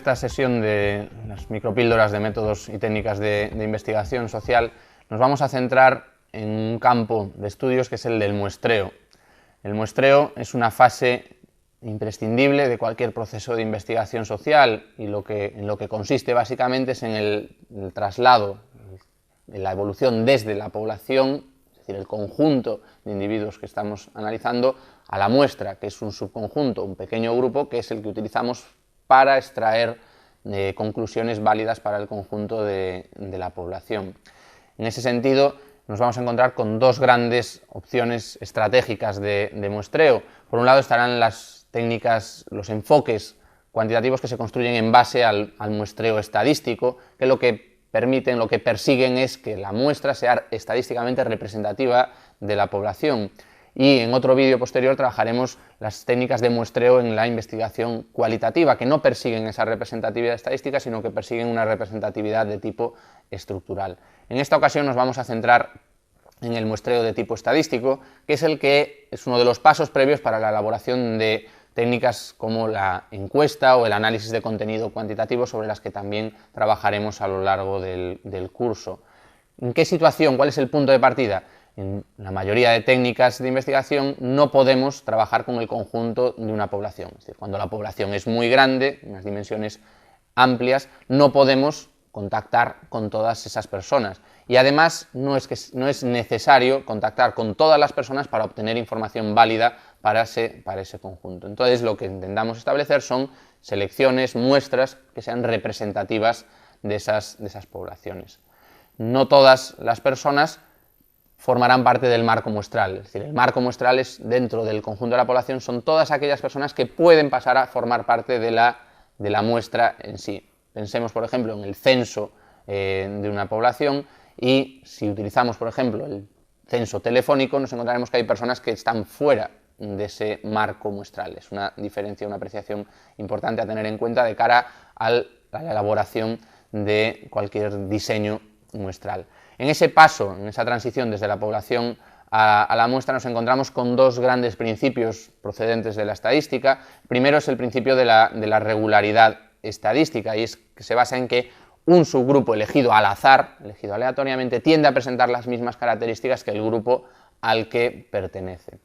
esta sesión de las micropíldoras de métodos y técnicas de investigación social, nos vamos a centrar en un campo de estudios que es el del muestreo. El muestreo es una fase imprescindible de cualquier proceso de investigación social y en lo que consiste básicamente es en el traslado, en la evolución desde la población, es decir, el conjunto de individuos que estamos analizando, a la muestra, que es un subconjunto, un pequeño grupo, que es el que utilizamos para extraer conclusiones válidas para el conjunto de la población. En ese sentido, nos vamos a encontrar con dos grandes opciones estratégicas de muestreo. Por un lado estarán las técnicas, los enfoques cuantitativos que se construyen en base al muestreo estadístico, que lo que permiten, lo que persiguen es que la muestra sea estadísticamente representativa de la población. Y en otro vídeo posterior trabajaremos las técnicas de muestreo en la investigación cualitativa, que no persiguen esa representatividad estadística, sino que persiguen una representatividad de tipo estructural. En esta ocasión nos vamos a centrar en el muestreo de tipo estadístico, que es el que es uno de los pasos previos para la elaboración de técnicas como la encuesta o el análisis de contenido cuantitativo, sobre las que también trabajaremos a lo largo del curso. ¿En qué situación? ¿Cuál es el punto de partida? En la mayoría de técnicas de investigación no podemos trabajar con el conjunto de una población. Es decir, cuando la población es muy grande, en unas dimensiones amplias, no podemos contactar con todas esas personas. Y además no es necesario contactar con todas las personas para obtener información válida para ese conjunto. Entonces lo que intentamos establecer son selecciones, muestras que sean representativas de esas poblaciones. No todas las personas formarán parte del marco muestral, es decir, el marco muestral es dentro del conjunto de la población, son todas aquellas personas que pueden pasar a formar parte de la muestra en sí. Pensemos, por ejemplo, en el censo de una población y si utilizamos, por ejemplo, el censo telefónico, nos encontraremos que hay personas que están fuera de ese marco muestral. Es una diferencia, una apreciación importante a tener en cuenta de cara a la elaboración de cualquier diseño muestral. En ese paso, en esa transición desde la población a la muestra, nos encontramos con dos grandes principios procedentes de la estadística. Primero es el principio de la regularidad estadística, y es que se basa en que un subgrupo elegido al azar, elegido aleatoriamente, tiende a presentar las mismas características que el grupo al que pertenece.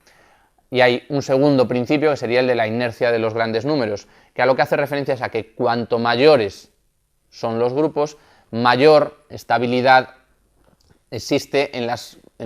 Y hay un segundo principio, que sería el de la inercia de los grandes números, que a lo que hace referencia es a que cuanto mayores son los grupos, mayor estabilidad existe en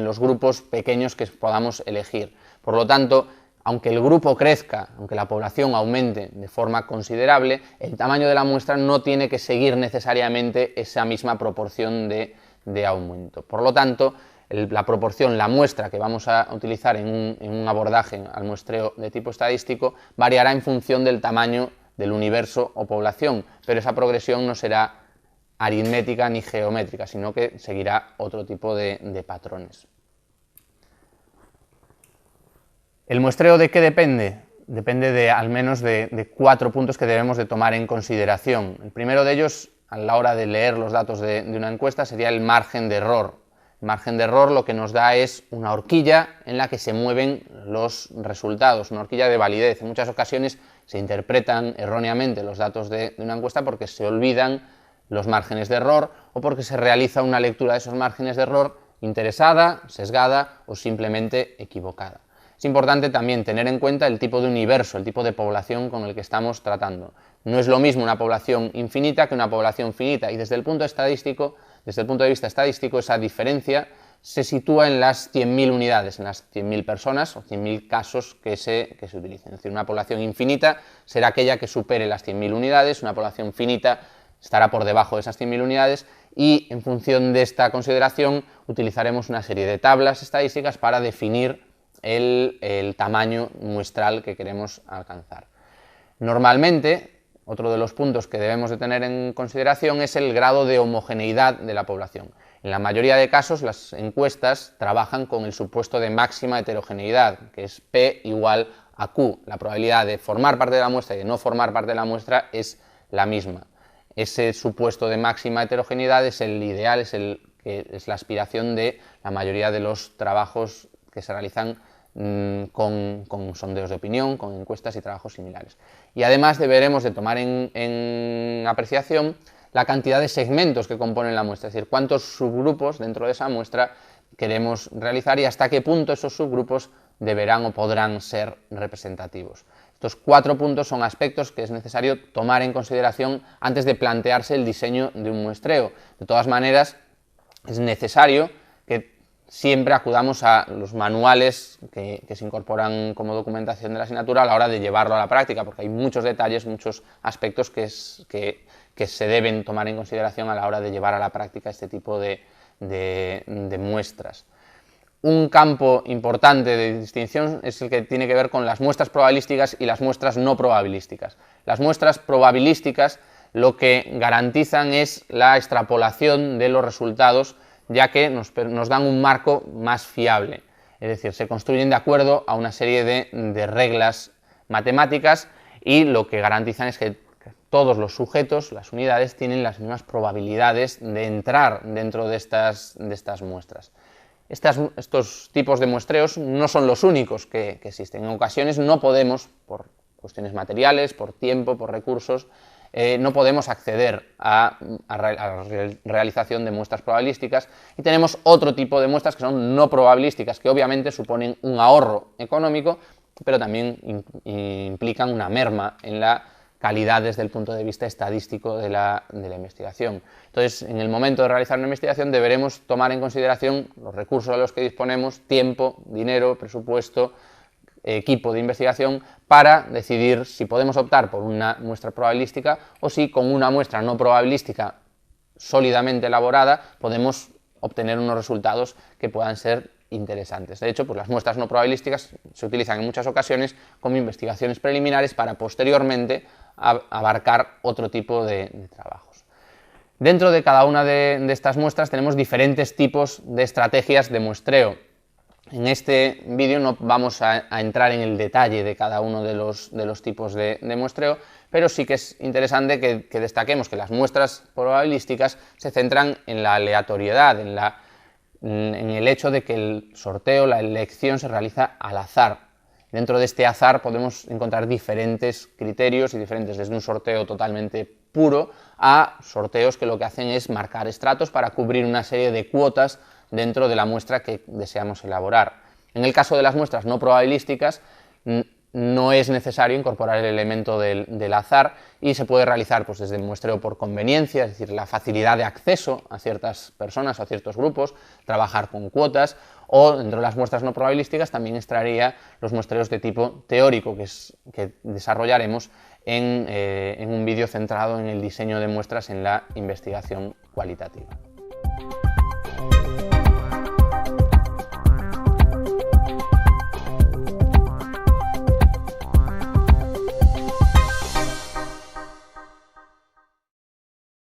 los grupos pequeños que podamos elegir. Por lo tanto, aunque el grupo crezca, aunque la población aumente de forma considerable, el tamaño de la muestra no tiene que seguir necesariamente esa misma proporción de aumento. Por lo tanto, la proporción, la muestra que vamos a utilizar en un abordaje al muestreo de tipo estadístico variará en función del tamaño del universo o población, pero esa progresión no será aritmética ni geométrica, sino que seguirá otro tipo de patrones. ¿El muestreo de qué depende? Depende de al menos de 4 puntos que debemos de tomar en consideración. El primero de ellos, a la hora de leer los datos de una encuesta, sería el margen de error. El margen de error lo que nos da es una horquilla en la que se mueven los resultados, una horquilla de validez. En muchas ocasiones se interpretan erróneamente los datos de una encuesta porque se olvidan los márgenes de error o porque se realiza una lectura de esos márgenes de error interesada, sesgada o simplemente equivocada. Es importante también tener en cuenta el tipo de universo, el tipo de población con el que estamos tratando. No es lo mismo una población infinita que una población finita, y desde el punto de vista estadístico, esa diferencia se sitúa en las 100.000 unidades, en las 100.000 personas o 100.000 casos que se utilicen. Es decir, una población infinita será aquella que supere las 100.000 unidades, una población finita estará por debajo de esas 100.000 unidades, y en función de esta consideración utilizaremos una serie de tablas estadísticas para definir el tamaño muestral que queremos alcanzar. Normalmente, otro de los puntos que debemos de tener en consideración es el grado de homogeneidad de la población. En la mayoría de casos, las encuestas trabajan con el supuesto de máxima heterogeneidad, que es P igual a Q. La probabilidad de formar parte de la muestra y de no formar parte de la muestra es la misma. Ese supuesto de máxima heterogeneidad es el ideal, es la aspiración de la mayoría de los trabajos que se realizan con sondeos de opinión, con encuestas y trabajos similares. Y además deberemos de tomar en apreciación la cantidad de segmentos que componen la muestra, es decir, cuántos subgrupos dentro de esa muestra queremos realizar y hasta qué punto esos subgrupos deberán o podrán ser representativos. Estos 4 puntos son aspectos que es necesario tomar en consideración antes de plantearse el diseño de un muestreo. De todas maneras, es necesario que siempre acudamos a los manuales que se incorporan como documentación de la asignatura a la hora de llevarlo a la práctica, porque hay muchos detalles, muchos aspectos que se deben tomar en consideración a la hora de llevar a la práctica este tipo de muestras. Un campo importante de distinción es el que tiene que ver con las muestras probabilísticas y las muestras no probabilísticas. Las muestras probabilísticas lo que garantizan es la extrapolación de los resultados, ya que nos dan un marco más fiable, es decir, se construyen de acuerdo a una serie de reglas matemáticas y lo que garantizan es que todos los sujetos, las unidades, tienen las mismas probabilidades de entrar dentro de estas muestras. Estos tipos de muestreos no son los únicos que existen. En ocasiones no podemos, por cuestiones materiales, por tiempo, por recursos, no podemos acceder a la realización de muestras probabilísticas y tenemos otro tipo de muestras que son no probabilísticas, que obviamente suponen un ahorro económico, pero también implican una merma en la calidad desde el punto de vista estadístico de la investigación. Entonces, en el momento de realizar una investigación deberemos tomar en consideración los recursos de los que disponemos, tiempo, dinero, presupuesto, equipo de investigación, para decidir si podemos optar por una muestra probabilística o si con una muestra no probabilística sólidamente elaborada podemos obtener unos resultados que puedan ser interesantes. De hecho, pues las muestras no probabilísticas se utilizan en muchas ocasiones como investigaciones preliminares para posteriormente abarcar otro tipo de trabajos. Dentro de cada una de estas muestras tenemos diferentes tipos de estrategias de muestreo. En este vídeo no vamos a entrar en el detalle de cada uno de los tipos de muestreo, pero sí que es interesante que destaquemos que las muestras probabilísticas se centran en la aleatoriedad, en el hecho de que el sorteo, la elección se realiza al azar. Dentro de este azar podemos encontrar diferentes criterios y diferentes, desde un sorteo totalmente puro a sorteos que lo que hacen es marcar estratos para cubrir una serie de cuotas dentro de la muestra que deseamos elaborar. En el caso de las muestras no probabilísticas, no es necesario incorporar el elemento del azar y se puede realizar pues, desde el muestreo por conveniencia, es decir, la facilidad de acceso a ciertas personas o a ciertos grupos, trabajar con cuotas, o dentro de las muestras no probabilísticas también extraería los muestreos de tipo teórico que desarrollaremos en un vídeo centrado en el diseño de muestras en la investigación cualitativa.